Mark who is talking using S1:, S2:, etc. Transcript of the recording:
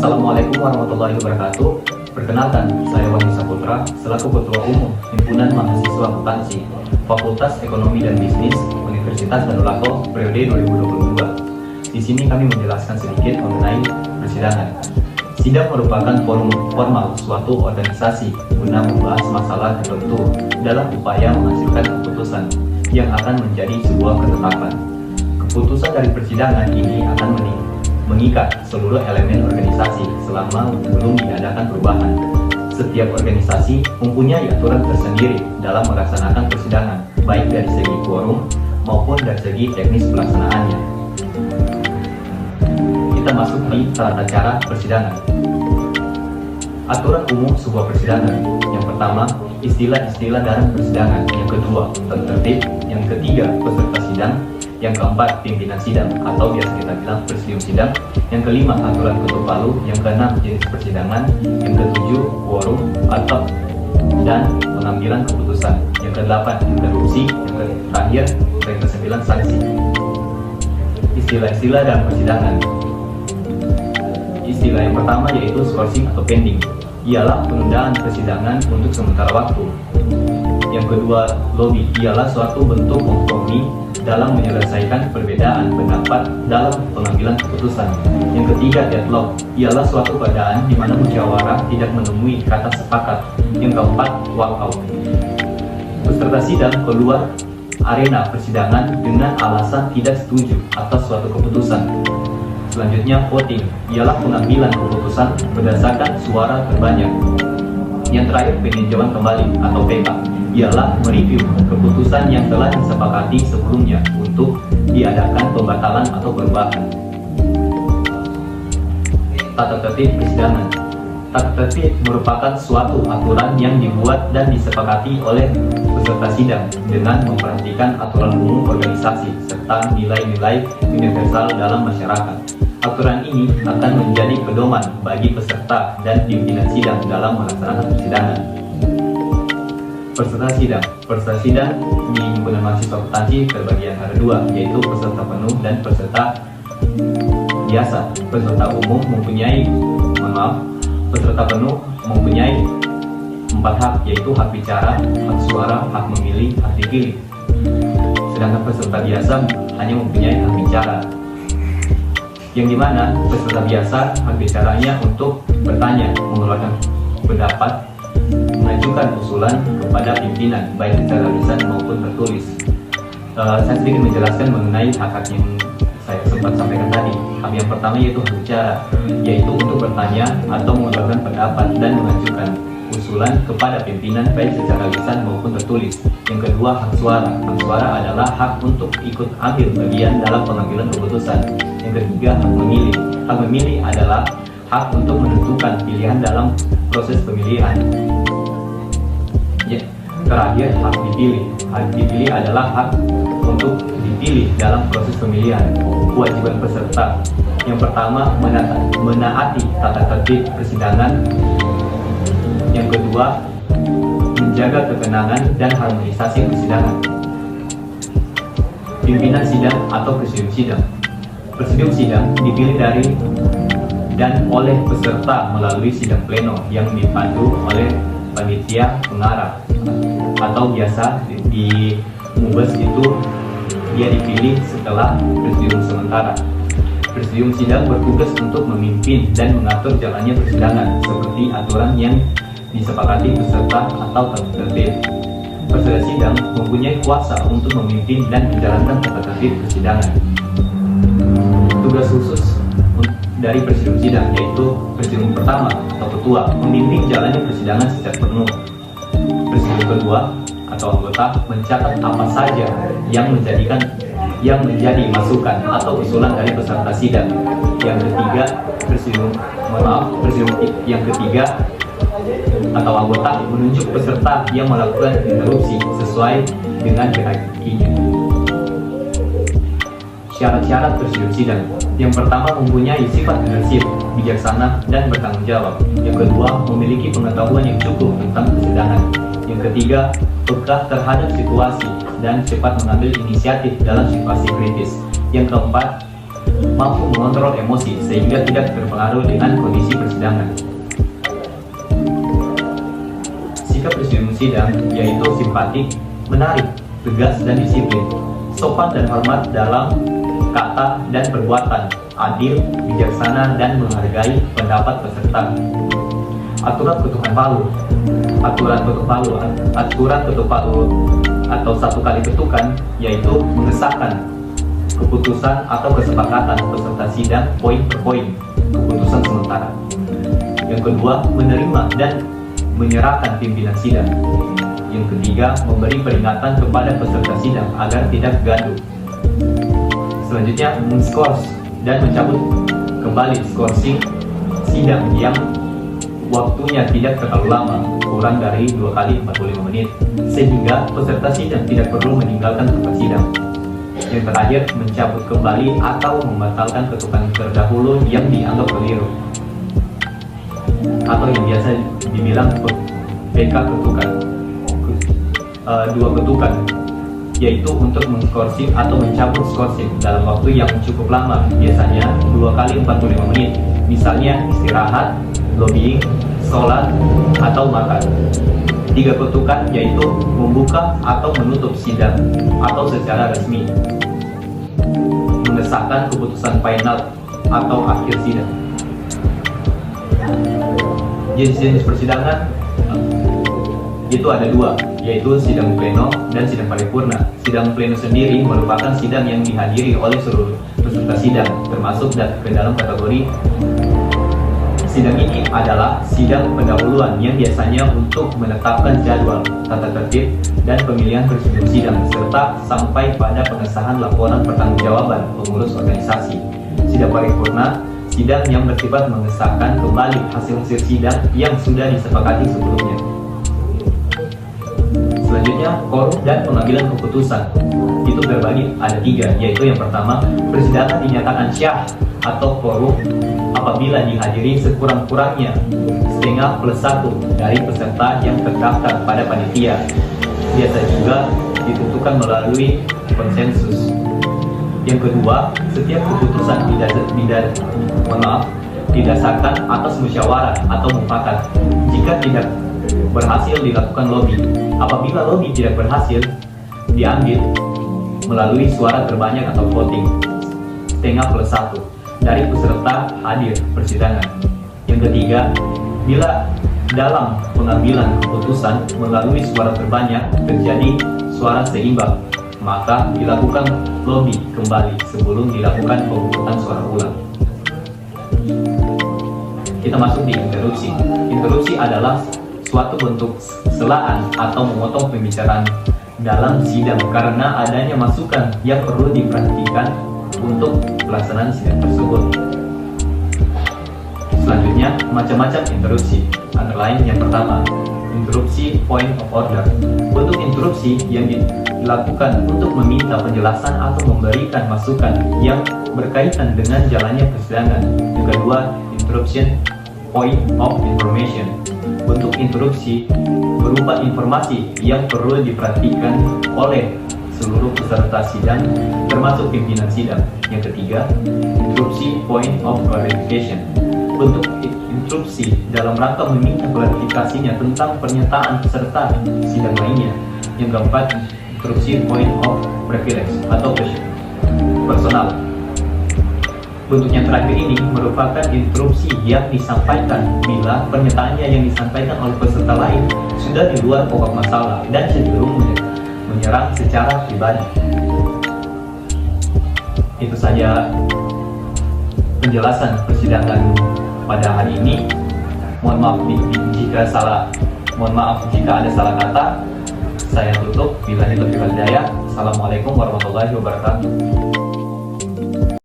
S1: Assalamualaikum warahmatullahi wabarakatuh. Perkenalkan, saya Wahyu Saputra, selaku Ketua Umum Himpunan Mahasiswa Akuntansi, Fakultas Ekonomi dan Bisnis, Universitas Tadulako, periode 2022. Di sini kami menjelaskan sedikit mengenai persidangan. Sidang merupakan forum formal suatu organisasi guna membahas masalah tertentu dalam upaya menghasilkan keputusan yang akan menjadi sebuah ketetapan. Keputusan dari persidangan ini akan mengikat seluruh elemen organisasi selama belum diadakan perubahan. Setiap organisasi mempunyai aturan tersendiri dalam melaksanakan persidangan, baik dari segi quorum maupun dari segi teknis pelaksanaannya. Kita masuk di tata cara persidangan. Aturan umum sebuah persidangan. Yang pertama, istilah-istilah dalam persidangan. Yang kedua, tata tertib. Yang ketiga, peserta sidang. Yang keempat, pimpinan sidang atau biasa kita bilang presidium sidang. Yang kelima, aturan ketuk palu. Yang keenam, jenis persidangan. Yang ketujuh, quorum atau dan pengambilan keputusan. Yang kedelapan, interupsi. Yang terakhir, yang kesembilan, sanksi. Istilah-istilah dalam persidangan. Istilah yang pertama yaitu skorsing atau pending. Ialah penundaan persidangan untuk sementara waktu. Yang kedua, lobby. Ialah suatu bentuk kompromi dalam menyelesaikan perbedaan pendapat dalam pengambilan keputusan. Yang ketiga, deadlock. Ialah suatu keadaan di mana musyawarah tidak menemui kata sepakat. Yang keempat, walkout. Peserta sidang keluar arena persidangan dengan alasan tidak setuju atas suatu keputusan. Selanjutnya, voting. Ialah pengambilan keputusan berdasarkan suara terbanyak. Yang terakhir, peninjauan kembali atau PK. Ialah mereview keputusan yang telah disepakati sebelumnya untuk diadakan pembatalan atau perubahan. Tata tertib persidangan. Tata tertib merupakan suatu aturan yang dibuat dan disepakati oleh peserta sidang dengan memperhatikan aturan umum organisasi serta nilai-nilai universal dalam masyarakat. Aturan ini akan menjadi pedoman bagi peserta dan pimpinan sidang dalam melaksanakan persidangan. Peserta sidang. Peserta sidang di Himpunan Mahasiswa Akuntansi terbagi antara dua, yaitu peserta penuh dan peserta biasa. Peserta umum peserta penuh mempunyai 4 hak, yaitu hak bicara, hak suara, hak memilih, hak dipilih. Sedangkan peserta biasa hanya mempunyai hak bicara, yang dimana peserta biasa hak bicaranya untuk bertanya, mengeluarkan pendapat, mengajukan usulan kepada pimpinan baik secara lisan maupun tertulis. Saya sedikit menjelaskan mengenai hak-hak yang saya sempat sampaikan tadi. Hak yang pertama yaitu hak bicara, yaitu untuk bertanya atau mengeluarkan pendapat dan mengajukan usulan kepada pimpinan baik secara lisan maupun tertulis. Yang kedua, hak suara. Hak suara adalah hak untuk ikut ambil bagian dalam pengambilan keputusan. Yang ketiga, hak memilih. Hak memilih adalah hak untuk menentukan pilihan dalam proses pemilihan. Terakhir, hak dipilih. Hak dipilih adalah hak untuk dipilih dalam proses pemilihan. Kewajiban peserta. Yang pertama, menaati tata tertib persidangan. Yang kedua, menjaga ketenangan dan harmonisasi persidangan. Pimpinan sidang atau presidium sidang. Presidium sidang dipilih dari dan oleh peserta melalui sidang pleno yang dipandu oleh panitia pengarah, atau biasa di MUBES itu dia dipilih setelah presidium sementara. Presidium sidang bertugas untuk memimpin dan mengatur jalannya persidangan seperti aturan yang disepakati peserta atau tata tertib. Peserta sidang mempunyai kuasa untuk memimpin dan menjalankan tata tertib persidangan. Tugas khusus dari presidium sidang yaitu presidium pertama atau ketua memimpin jalannya persidangan secara penuh. Presidium kedua atau anggota mencatat apa saja yang menjadi masukan atau usulan dari peserta sidang. Yang ketiga, presidium yang ketiga atau anggota menunjuk peserta yang melakukan interupsi sesuai dengan hierarkinya. Syarat-syarat presidium sidang. Yang pertama, mempunyai sifat leadership, bijaksana, dan bertanggung jawab. Yang kedua, memiliki pengetahuan yang cukup tentang persidangan. Yang ketiga, peka terhadap situasi dan cepat mengambil inisiatif dalam situasi kritis. Yang keempat, mampu mengontrol emosi sehingga tidak terpengaruh dengan kondisi persidangan. Sikap presidium sidang yaitu simpatik, menarik, tegas dan disiplin, sopan dan hormat dalam kata dan perbuatan, adil, bijaksana dan menghargai pendapat peserta. Aturan ketuk palu. Aturan ketuk palu atau satu kali ketukan yaitu mengesahkan keputusan atau kesepakatan peserta sidang poin per poin, keputusan sementara. Yang kedua, menerima dan menyerahkan pimpinan sidang. Yang ketiga, memberi peringatan kepada peserta sidang agar tidak gaduh. Selanjutnya, men-skors dan mencabut kembali skorsing sidang yang waktunya tidak terlalu lama, kurang dari 2 kali 45 menit, sehingga peserta sidang tidak perlu meninggalkan tempat sidang. Yang terakhir, mencabut kembali atau membatalkan ketukan terdahulu yang dianggap keliru, atau yang biasa dibilang PK ketukan. 2 ketukan, yaitu untuk men-skorsing atau mencabut skorsing dalam waktu yang cukup lama, biasanya 2 kali 45 menit, misalnya istirahat, lobbying, sholat, atau makan. 3 ketukan yaitu membuka atau menutup sidang atau secara resmi, mengesahkan keputusan final atau akhir sidang. Jenis-jenis persidangan itu ada 2, yaitu sidang pleno dan sidang paripurna. Sidang pleno sendiri merupakan sidang yang dihadiri oleh seluruh peserta sidang, termasuk ke dalam kategori. Sidang ini adalah sidang pendahuluan yang biasanya untuk menetapkan jadwal, tata tertib, dan pemilihan presidium sidang, serta sampai pada pengesahan laporan pertanggungjawaban pengurus organisasi. Sidang paripurna, sidang yang bersifat mengesahkan kembali hasil-hasil sidang yang sudah disepakati sebelumnya. Selanjutnya, quorum dan pengambilan keputusan. Itu terbagi ada 3, yaitu yang pertama, persidangan dinyatakan syah atau quorum apabila dihadiri sekurang-kurangnya setengah plus 1 dari peserta yang terdaftar pada panitia. Biasa juga ditentukan melalui konsensus. Yang kedua, setiap keputusan didasarkan atas musyawarah atau mufakat jika tidak berhasil dilakukan lobby. Apabila lobby tidak berhasil diambil melalui suara terbanyak atau voting, setengah plus 1 dari peserta hadir persidangan. Yang ketiga, bila dalam pengambilan keputusan melalui suara terbanyak terjadi suara seimbang, maka dilakukan lobby kembali sebelum dilakukan pemungutan suara ulang. Kita masuk di interupsi. Interupsi adalah suatu bentuk celaan atau memotong pembicaraan dalam sidang karena adanya masukan yang perlu diperhatikan untuk pelaksanaan sidang tersebut. Selanjutnya, macam-macam interupsi. Antara lain yang pertama, interupsi point of order. Bentuk interupsi yang dilakukan untuk meminta penjelasan atau memberikan masukan yang berkaitan dengan jalannya persidangan. Yang kedua, interruption point of information. Bentuk interupsi berupa informasi yang perlu diperhatikan oleh seluruh peserta sidang, termasuk pimpinan sidang. Yang ketiga, interupsi point of clarification. Bentuk interupsi dalam rangka meminta klarifikasinya tentang pernyataan peserta sidang lainnya. Yang keempat, interupsi point of privilege atau personal. Bentuk yang terakhir ini merupakan interupsi yang disampaikan bila pernyataannya yang disampaikan oleh peserta lain sudah di luar pokok masalah dan cenderung menyerang secara pribadi. Itu saja penjelasan persidangan pada hari ini. Mohon maaf jika ada salah kata. Saya tutup. Bila ini lebih berdaya. Assalamualaikum warahmatullahi wabarakatuh.